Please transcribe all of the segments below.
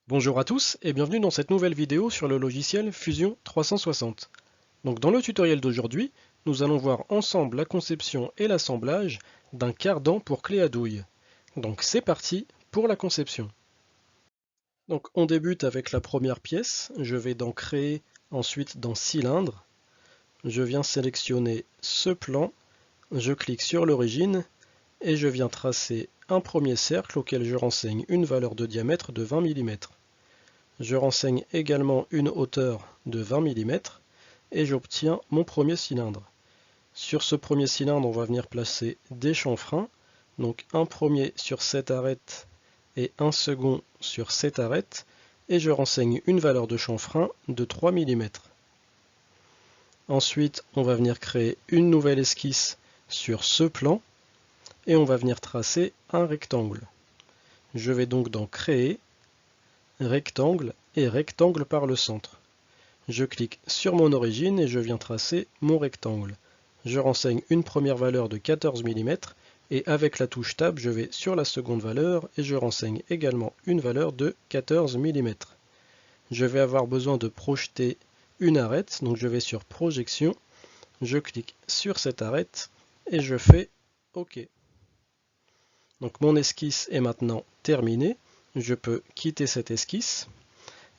Bonjour à tous et bienvenue dans cette nouvelle vidéo sur le logiciel Fusion 360. Donc dans le tutoriel d'aujourd'hui, nous allons voir ensemble la conception et l'assemblage d'un cardan pour clé à douille. Donc c'est parti pour la conception. Donc on débute avec la première pièce, je vais donc créer ensuite dans cylindre. Je viens sélectionner ce plan, je clique sur l'origine et je viens tracer un premier cercle auquel je renseigne une valeur de diamètre de 20 mm. Je renseigne également une hauteur de 20 mm et j'obtiens mon premier cylindre. Sur ce premier cylindre, on va venir placer des chanfreins, donc un premier sur cette arête et un second sur cette arête, et je renseigne une valeur de chanfrein de 3 mm. Ensuite, on va venir créer une nouvelle esquisse sur ce plan et on va venir tracer un rectangle. Je vais donc dans Créer, Rectangle et rectangle par le centre. Je clique sur mon origine et je viens tracer mon rectangle. Je renseigne une première valeur de 14 mm et avec la touche Tab, je vais sur la seconde valeur et je renseigne également une valeur de 14 mm. Je vais avoir besoin de projeter une arête, donc je vais sur Projection, je clique sur cette arête et je fais OK. Donc mon esquisse est maintenant terminée. Je peux quitter cette esquisse.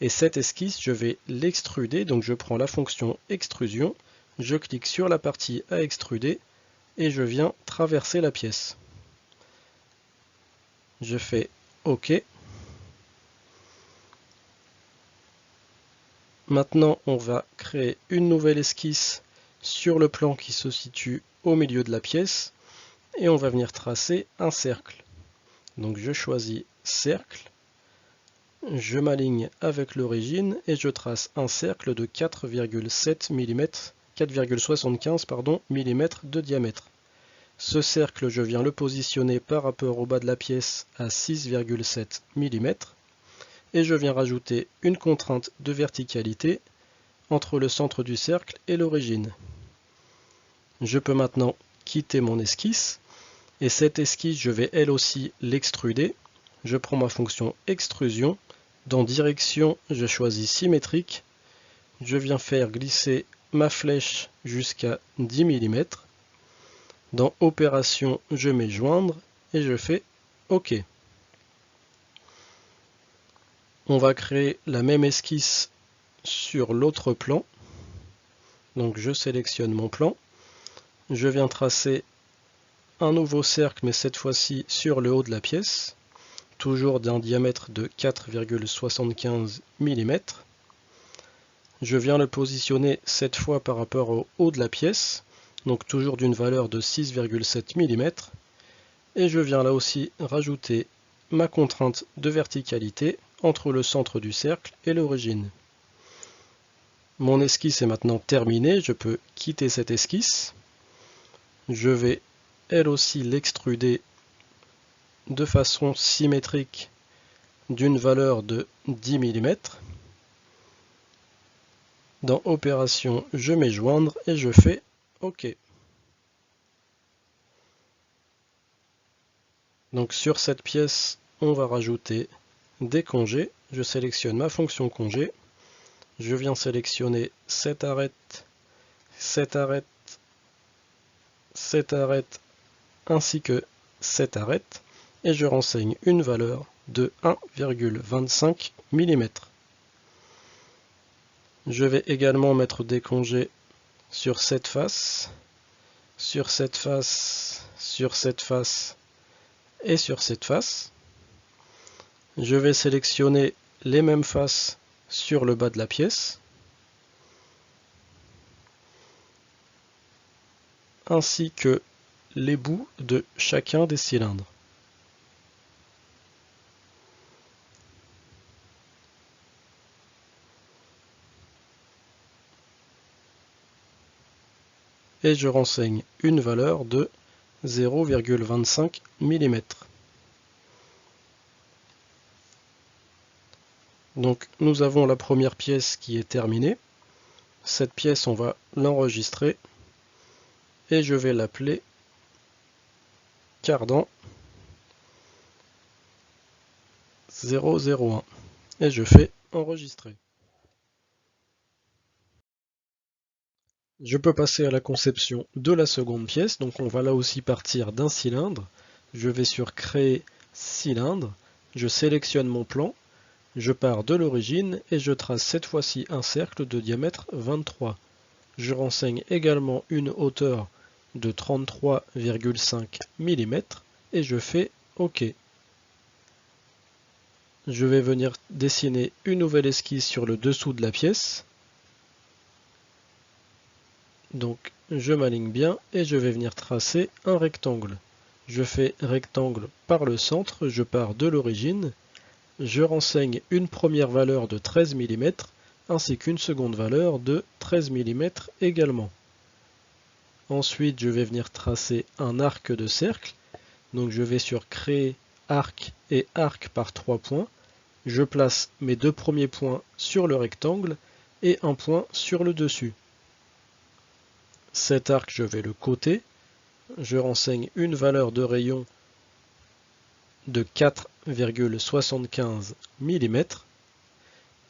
Et cette esquisse, je vais l'extruder, donc je prends la fonction extrusion, je clique sur la partie à extruder et je viens traverser la pièce. Je fais OK. Maintenant, on va créer une nouvelle esquisse sur le plan qui se situe au milieu de la pièce et on va venir tracer un cercle. Donc je choisis cercle. Je m'aligne avec l'origine et je trace un cercle de 4,7 mm, 4,75 mm de diamètre. Ce cercle, je viens le positionner par rapport au bas de la pièce à 6,7 mm et je viens rajouter une contrainte de verticalité entre le centre du cercle et l'origine. Je peux maintenant quitter mon esquisse et cette esquisse, je vais elle aussi l'extruder. Je prends ma fonction extrusion. Dans direction, je choisis symétrique. Je viens faire glisser ma flèche jusqu'à 10 mm. Dans opération, je mets joindre et je fais OK. On va créer la même esquisse sur l'autre plan. Donc je sélectionne mon plan. Je viens tracer un nouveau cercle, mais cette fois-ci sur le haut de la pièce. Toujours d'un diamètre de 4,75 mm. Je viens le positionner cette fois par rapport au haut de la pièce, donc toujours d'une valeur de 6,7 mm. Et je viens là aussi rajouter ma contrainte de verticalité entre le centre du cercle et l'origine. Mon esquisse est maintenant terminée, je peux quitter cette esquisse. Je vais elle aussi l'extruder de façon symétrique d'une valeur de 10 mm. Dans Opération, je mets joindre et je fais OK. Donc sur cette pièce, on va rajouter des congés. Je sélectionne ma fonction congé. Je viens sélectionner cette arête, cette arête, cette arête, ainsi que cette arête. Et je renseigne une valeur de 1,25 mm. Je vais également mettre des congés sur cette face, sur cette face, sur cette face et sur cette face. Je vais sélectionner les mêmes faces sur le bas de la pièce, ainsi que les bouts de chacun des cylindres. Et je renseigne une valeur de 0,25 mm. Donc nous avons la première pièce qui est terminée. Cette pièce, on va l'enregistrer et je vais l'appeler cardan 001. et je fais enregistrer. Je peux passer à la conception de la seconde pièce, donc on va là aussi partir d'un cylindre. Je vais sur créer cylindre, je sélectionne mon plan, je pars de l'origine et je trace cette fois-ci un cercle de diamètre 23. Je renseigne également une hauteur de 33,5 mm et je fais OK. Je vais venir dessiner une nouvelle esquisse sur le dessous de la pièce. Donc je m'aligne bien et je vais venir tracer un rectangle. Je fais rectangle par le centre, je pars de l'origine, je renseigne une première valeur de 13 mm ainsi qu'une seconde valeur de 13 mm également. Ensuite je vais venir tracer un arc de cercle, donc je vais sur créer arc et arc par 3 points. Je place mes deux premiers points sur le rectangle et un point sur le dessus. Cet arc, je vais le coter. Je renseigne une valeur de rayon de 4,75 mm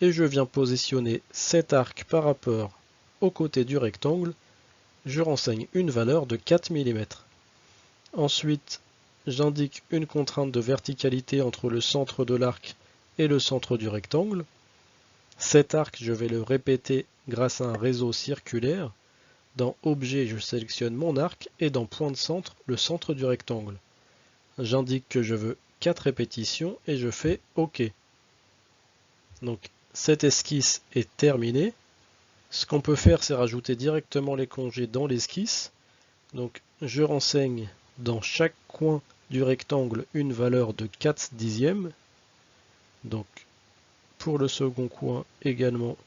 et je viens positionner cet arc par rapport au côté du rectangle. Je renseigne une valeur de 4 mm. Ensuite, j'indique une contrainte de verticalité entre le centre de l'arc et le centre du rectangle. Cet arc, je vais le répéter grâce à un réseau circulaire. Dans Objet, je sélectionne mon arc et dans Point de centre, le centre du rectangle. J'indique que je veux 4 répétitions et je fais OK. Donc cette esquisse est terminée. Ce qu'on peut faire, c'est rajouter directement les congés dans l'esquisse. Donc je renseigne dans chaque coin du rectangle une valeur de 4 dixièmes. Donc pour le second coin également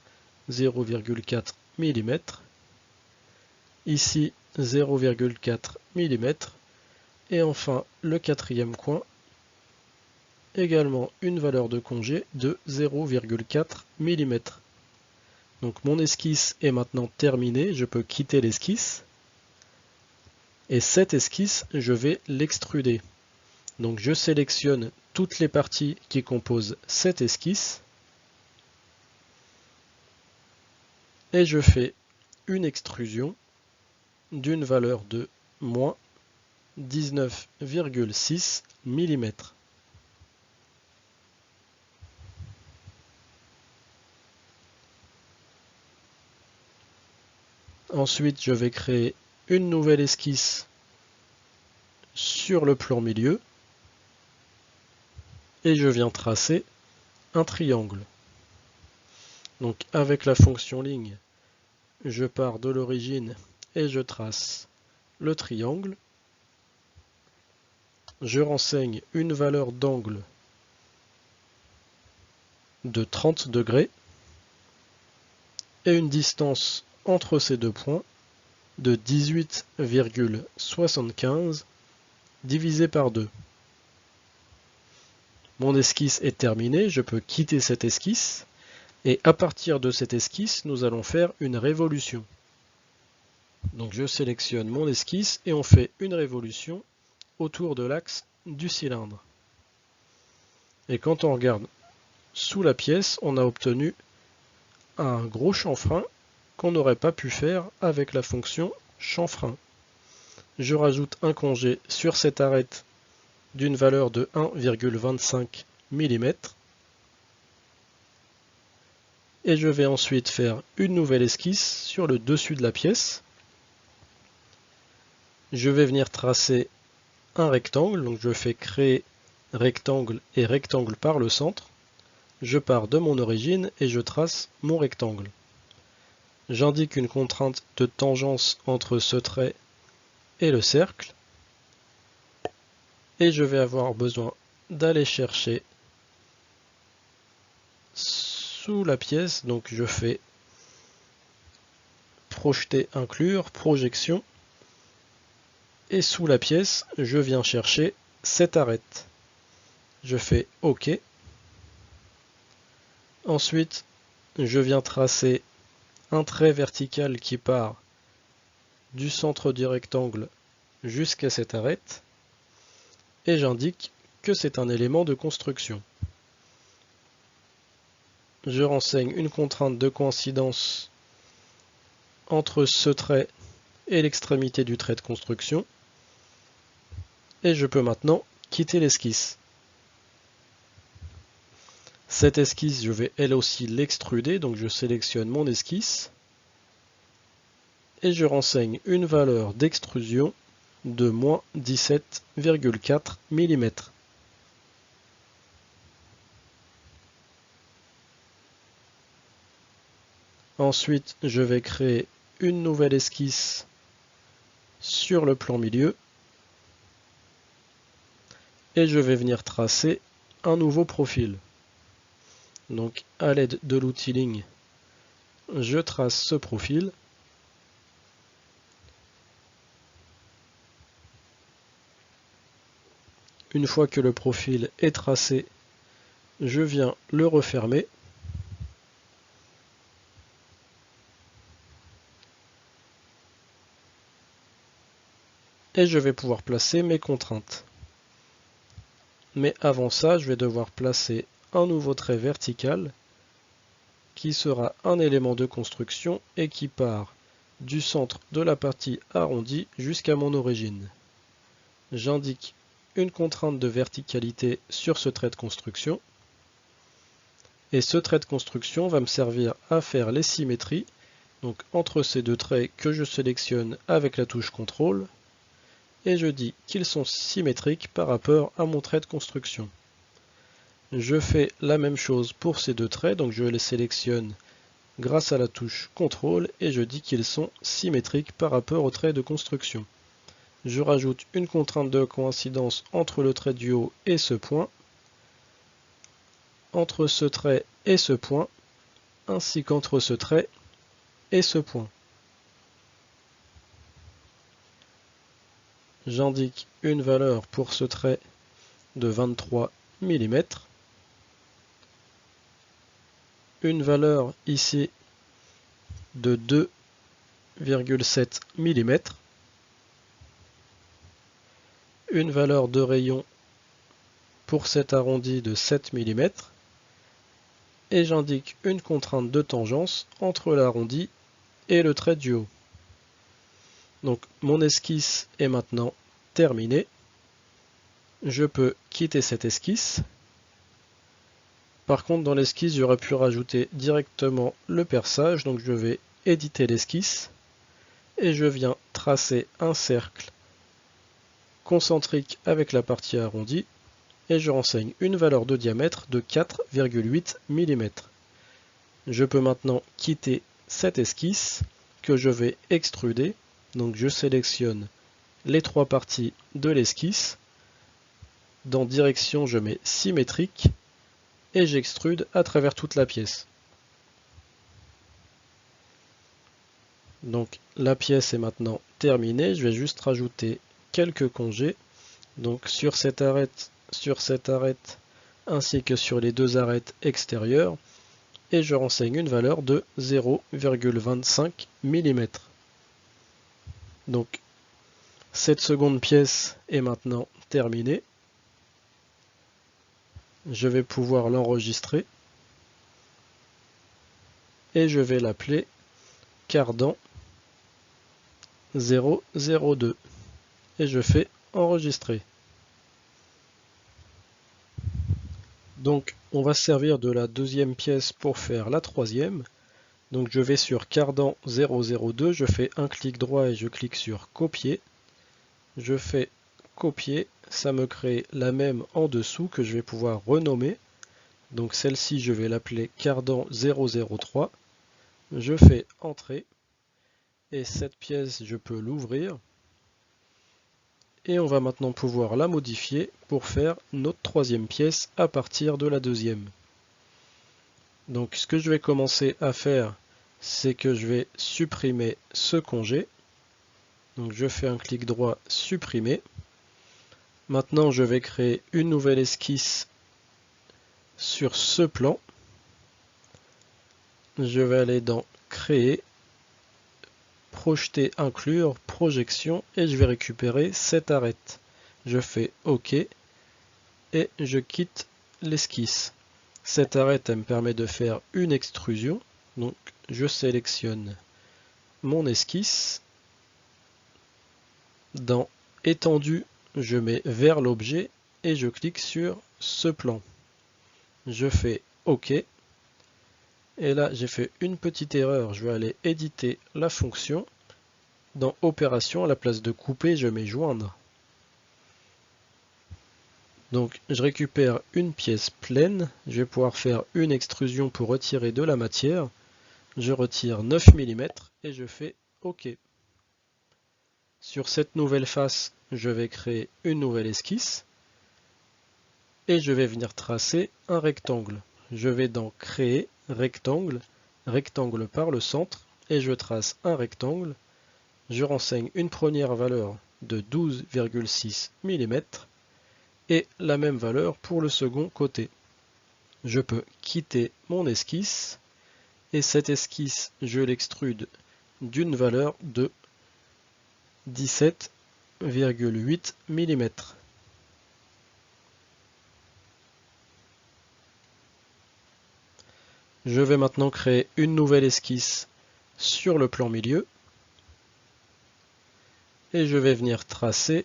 0,4 mm. Ici 0,4 mm. Et enfin le quatrième coin, également une valeur de congé de 0,4 mm. Donc mon esquisse est maintenant terminée, je peux quitter l'esquisse. Et cette esquisse, je vais l'extruder. Donc je sélectionne toutes les parties qui composent cette esquisse. Et je fais une extrusion d'une valeur de moins 19,6 mm. Ensuite, je vais créer une nouvelle esquisse sur le plan milieu et je viens tracer un triangle. Donc avec la fonction ligne, je pars de l'origine et je trace le triangle. Je renseigne une valeur d'angle de 30 degrés et une distance entre ces deux points de 18,75 divisé par 2. Mon esquisse est terminée, je peux quitter cette esquisse et à partir de cette esquisse, nous allons faire une révolution. Donc je sélectionne mon esquisse et on fait une révolution autour de l'axe du cylindre. Et quand on regarde sous la pièce, on a obtenu un gros chanfrein qu'on n'aurait pas pu faire avec la fonction chanfrein. Je rajoute un congé sur cette arête d'une valeur de 1,25 mm. Et je vais ensuite faire une nouvelle esquisse sur le dessus de la pièce. Je vais venir tracer un rectangle, donc je fais créer rectangle et rectangle par le centre. Je pars de mon origine et je trace mon rectangle. J'indique une contrainte de tangence entre ce trait et le cercle. Et je vais avoir besoin d'aller chercher sous la pièce, donc je fais projeter, inclure, projection. Et sous la pièce, je viens chercher cette arête. Je fais OK. Ensuite, je viens tracer un trait vertical qui part du centre du rectangle jusqu'à cette arête. Et j'indique que c'est un élément de construction. je renseigne une contrainte de coïncidence entre ce trait et l'extrémité du trait de construction. Et je peux maintenant quitter l'esquisse. Cette esquisse, je vais elle aussi l'extruder, donc je sélectionne mon esquisse. Et je renseigne une valeur d'extrusion de moins 17,4 mm. Ensuite, je vais créer une nouvelle esquisse sur le plan milieu. Et je vais venir tracer un nouveau profil. Donc à l'aide de l'outil ligne, je trace ce profil. Une fois que le profil est tracé, je viens le refermer. Et je vais pouvoir placer mes contraintes. Mais avant ça, je vais devoir placer un nouveau trait vertical qui sera un élément de construction et qui part du centre de la partie arrondie jusqu'à mon origine. J'indique une contrainte de verticalité sur ce trait de construction. Et ce trait de construction va me servir à faire les symétries, donc entre ces deux traits que je sélectionne avec la touche CTRL, et je dis qu'ils sont symétriques par rapport à mon trait de construction. Je fais la même chose pour ces deux traits, donc je les sélectionne grâce à la touche CTRL et je dis qu'ils sont symétriques par rapport au trait de construction. Je rajoute une contrainte de coïncidence entre le trait du haut et ce point, entre ce trait et ce point, ainsi qu'entre ce trait et ce point. J'indique une valeur pour ce trait de 23 mm, une valeur ici de 2,7 mm, une valeur de rayon pour cet arrondi de 7 mm, et j'indique une contrainte de tangence entre l'arrondi et le trait du haut. Donc mon esquisse est maintenant terminée. Je peux quitter cette esquisse. Par contre, dans l'esquisse, j'aurais pu rajouter directement le perçage. Donc je vais éditer l'esquisse et je viens tracer un cercle concentrique avec la partie arrondie et je renseigne une valeur de diamètre de 4,8 mm. Je peux maintenant quitter cette esquisse que je vais extruder. Donc je sélectionne les trois parties de l'esquisse. Dans direction, je mets symétrique et j'extrude à travers toute la pièce. Donc la pièce est maintenant terminée. Je vais juste rajouter quelques congés. Donc sur cette arête, ainsi que sur les deux arêtes extérieures. Et je renseigne une valeur de 0,25 mm. Donc cette seconde pièce est maintenant terminée. Je vais pouvoir l'enregistrer et je vais l'appeler cardan 002 et je fais enregistrer. Donc on va se servir de la deuxième pièce pour faire la troisième. Donc je vais sur cardan 002, je fais un clic droit et je clique sur copier. Je fais copier, ça me crée la même en dessous que je vais pouvoir renommer. Donc celle-ci, je vais l'appeler cardan 003. Je fais entrer et cette pièce, je peux l'ouvrir. Et on va maintenant pouvoir la modifier pour faire notre troisième pièce à partir de la deuxième. Donc ce que je vais commencer à faire, c'est que je vais supprimer ce congé. Donc je fais un clic droit, supprimer. Maintenant je vais créer une nouvelle esquisse sur ce plan. Je vais aller dans créer, projeter, inclure, projection et je vais récupérer cette arête. Je fais OK et je quitte l'esquisse. Cette arête elle me permet de faire une extrusion. Donc je sélectionne mon esquisse. Dans étendu, je mets vers l'objet et je clique sur ce plan. Je fais OK. Et là, j'ai fait une petite erreur. Je vais aller éditer la fonction. Dans opération, à la place de couper, je mets joindre. Donc, je récupère une pièce pleine. Je vais pouvoir faire une extrusion pour retirer de la matière. Je retire 9 mm et je fais OK. Sur cette nouvelle face, je vais créer une nouvelle esquisse. Et je vais venir tracer un rectangle. Je vais dans Créer, rectangle, rectangle par le centre, et je trace un rectangle. Je renseigne une première valeur de 12,6 mm et la même valeur pour le second côté. Je peux quitter mon esquisse et cette esquisse, je l'extrude d'une valeur de 17,8 mm. Je vais maintenant créer une nouvelle esquisse sur le plan milieu et je vais venir tracer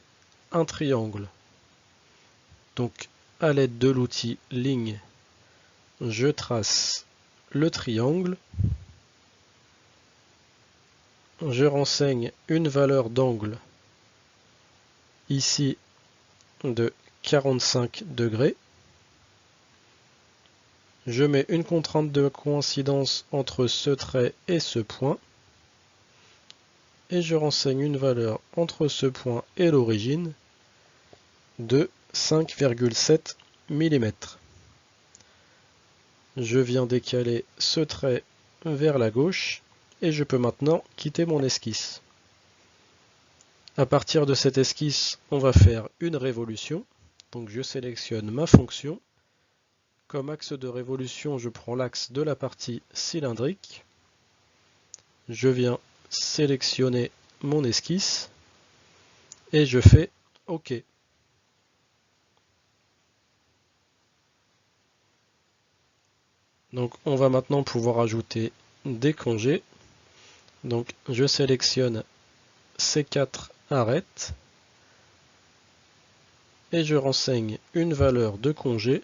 un triangle. Donc à l'aide de l'outil ligne, je trace le triangle. Je renseigne une valeur d'angle ici de 45 degrés. Je mets une contrainte de coïncidence entre ce trait et ce point. Et je renseigne une valeur entre ce point et l'origine de 5,7 mm. Je viens décaler ce trait vers la gauche et je peux maintenant quitter mon esquisse. À partir de cette esquisse, on va faire une révolution. Donc je sélectionne ma fonction. Comme axe de révolution, je prends l'axe de la partie cylindrique. Je viens sélectionner mon esquisse et je fais OK. Donc on va maintenant pouvoir ajouter des congés. Donc je sélectionne ces 4 arêtes et je renseigne une valeur de congé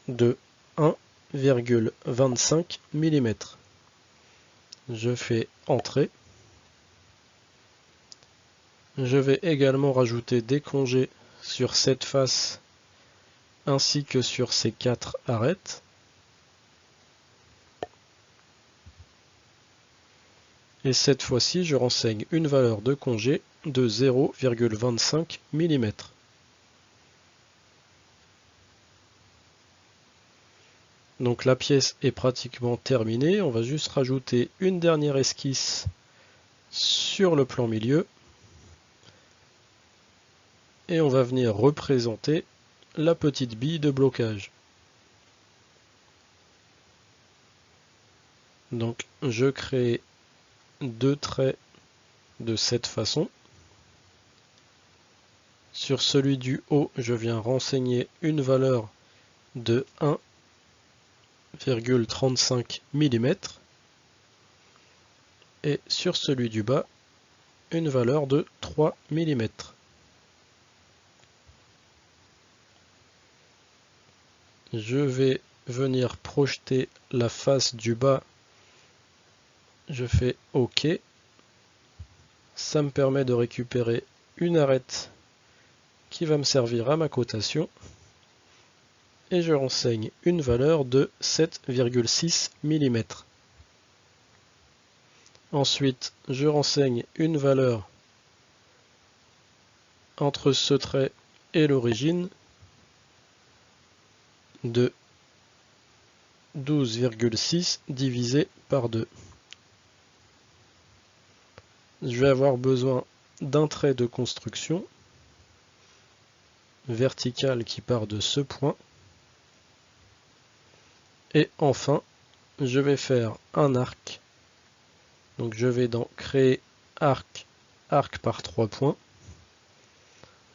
de 1,25 mm. Je fais Entrée. Je vais également rajouter des congés sur cette face ainsi que sur ces 4 arêtes. Et cette fois-ci, je renseigne une valeur de congé de 0,25 mm. Donc la pièce est pratiquement terminée. On va juste rajouter une dernière esquisse sur le plan milieu. Et on va venir représenter la petite bille de blocage. Donc je crée 2 traits de cette façon. Sur celui du haut, je viens renseigner une valeur de 1,35 mm. Et sur celui du bas, une valeur de 3 mm. Je vais venir projeter la face du bas. Je fais OK. Ça me permet de récupérer une arête qui va me servir à ma cotation. Et je renseigne une valeur de 7,6 mm. Ensuite, je renseigne une valeur entre ce trait et l'origine de 12,6 divisé par 2. Je vais avoir besoin d'un trait de construction vertical qui part de ce point. Et enfin, je vais faire un arc. Donc je vais dans Créer arc, arc par 3 points.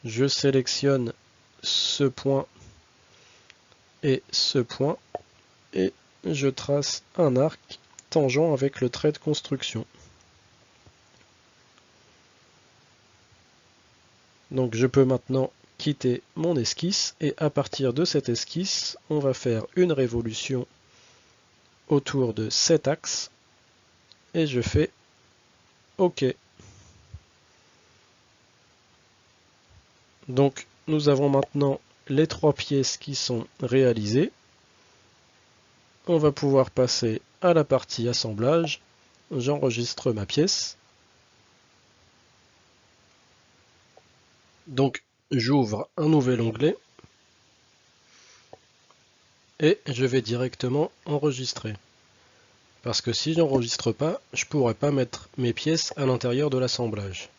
Je sélectionne ce point et ce point, et je trace un arc tangent avec le trait de construction. Donc je peux maintenant quitter mon esquisse, et à partir de cette esquisse, on va faire une révolution autour de cet axe, et je fais OK. Donc nous avons maintenant les 3 pièces qui sont réalisées. On va pouvoir passer à la partie assemblage. J'enregistre ma pièce. Donc j'ouvre un nouvel onglet et je vais directement enregistrer. Parce que si j'enregistre pas, je ne pourrai pas mettre mes pièces à l'intérieur de l'assemblage.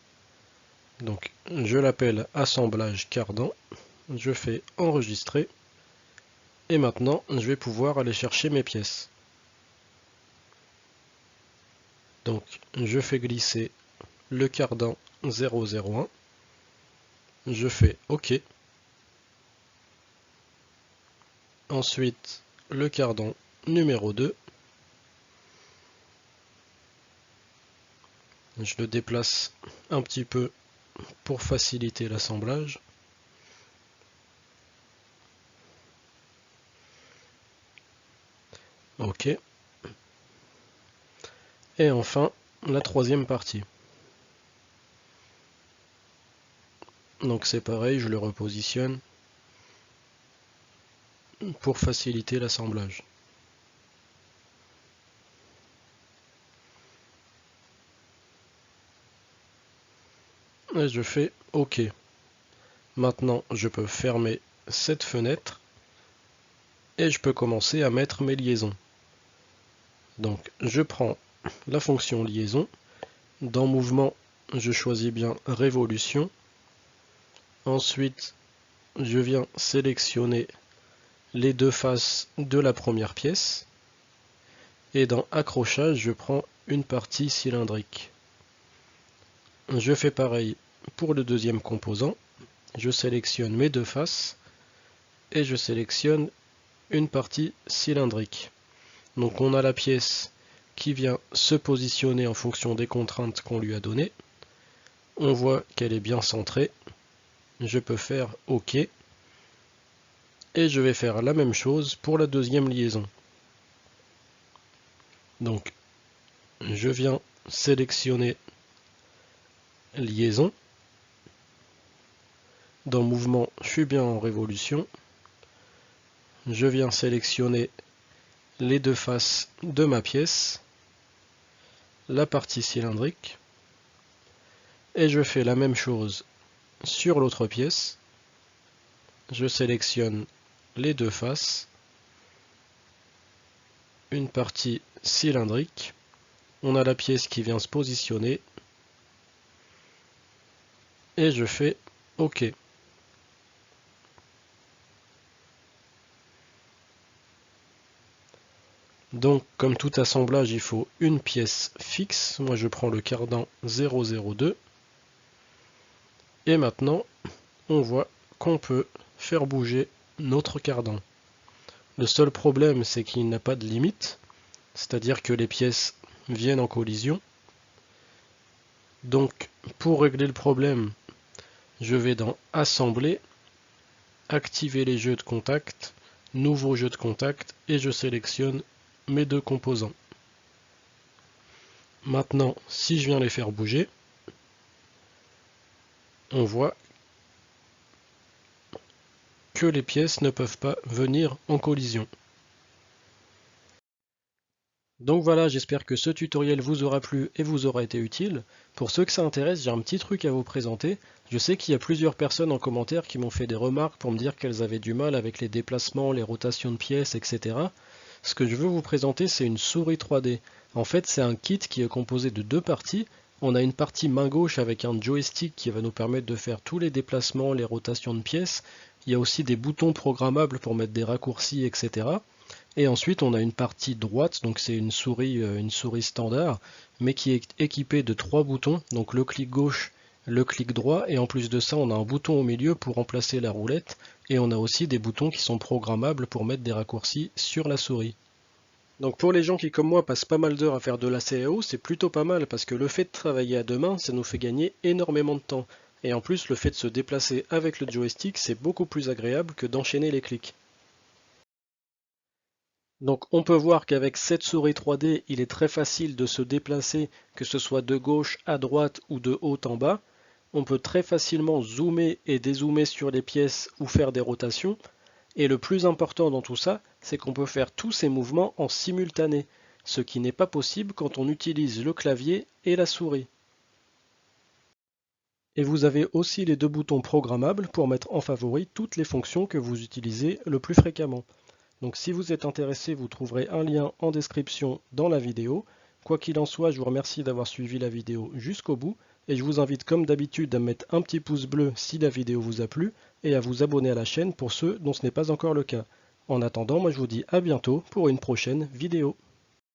Donc je l'appelle assemblage cardan, je fais enregistrer et maintenant je vais pouvoir aller chercher mes pièces. Donc je fais glisser le cardan 001, je fais OK. Ensuite le cardan numéro 2, je le déplace un petit peu pour faciliter l'assemblage. OK. Et enfin, la troisième partie. Donc c'est pareil, je le repositionne pour faciliter l'assemblage. Et je fais OK. Maintenant, je peux fermer cette fenêtre et je peux commencer à mettre mes liaisons. Donc je prends la fonction liaison. Dans mouvement, je choisis bien révolution. Ensuite, je viens sélectionner les 2 faces de la première pièce. Et dans accrochage, je prends une partie cylindrique. Je fais pareil pour le deuxième composant. Je sélectionne mes 2 faces et je sélectionne une partie cylindrique. Donc on a la pièce qui vient se positionner en fonction des contraintes qu'on lui a données. On voit qu'elle est bien centrée. Je peux faire OK. Et je vais faire la même chose pour la deuxième liaison. Donc je viens sélectionner liaison. Dans mouvement, je suis bien en révolution. Je viens sélectionner les 2 faces de ma pièce, la partie cylindrique, et je fais la même chose sur l'autre pièce. Je sélectionne les 2 faces, une partie cylindrique, on a la pièce qui vient se positionner, et je fais OK. Donc, comme tout assemblage, il faut une pièce fixe. Moi, je prends le cardan 002. Et maintenant, on voit qu'on peut faire bouger notre cardan. Le seul problème, c'est qu'il n'a pas de limite. C'est-à-dire que les pièces viennent en collision. Donc, pour régler le problème, je vais dans Assembler, activer les jeux de contact, nouveau jeu de contact, et je sélectionne mes 2 composants. Maintenant, si je viens les faire bouger, on voit que les pièces ne peuvent pas venir en collision. Donc voilà, j'espère que ce tutoriel vous aura plu et vous aura été utile. Pour ceux que ça intéresse, j'ai un petit truc à vous présenter. Je sais qu'il y a plusieurs personnes en commentaire qui m'ont fait des remarques pour me dire qu'elles avaient du mal avec les déplacements, les rotations de pièces, etc. Ce que je veux vous présenter, c'est une souris 3D. En fait, c'est un kit qui est composé de 2 parties. On a une partie main gauche avec un joystick qui va nous permettre de faire tous les déplacements, les rotations de pièces. Il y a aussi des boutons programmables pour mettre des raccourcis, etc. Et ensuite, on a une partie droite, donc c'est une souris standard, mais qui est équipée de 3 boutons, donc le clic gauche le clic droit, et en plus de ça, on a un bouton au milieu pour remplacer la roulette, et on a aussi des boutons qui sont programmables pour mettre des raccourcis sur la souris. Donc pour les gens qui comme moi passent pas mal d'heures à faire de la CAO, c'est plutôt pas mal parce que le fait de travailler à deux mains, ça nous fait gagner énormément de temps. Et en plus, le fait de se déplacer avec le joystick, c'est beaucoup plus agréable que d'enchaîner les clics. Donc on peut voir qu'avec cette souris 3D, il est très facile de se déplacer, que ce soit de gauche à droite ou de haut en bas. On peut très facilement zoomer et dézoomer sur les pièces ou faire des rotations. Et le plus important dans tout ça, c'est qu'on peut faire tous ces mouvements en simultané, ce qui n'est pas possible quand on utilise le clavier et la souris. Et vous avez aussi les deux boutons programmables pour mettre en favori toutes les fonctions que vous utilisez le plus fréquemment. Donc si vous êtes intéressé, vous trouverez un lien en description dans la vidéo. Quoi qu'il en soit, je vous remercie d'avoir suivi la vidéo jusqu'au bout et je vous invite comme d'habitude à mettre un petit pouce bleu si la vidéo vous a plu et à vous abonner à la chaîne pour ceux dont ce n'est pas encore le cas. En attendant, moi je vous dis à bientôt pour une prochaine vidéo.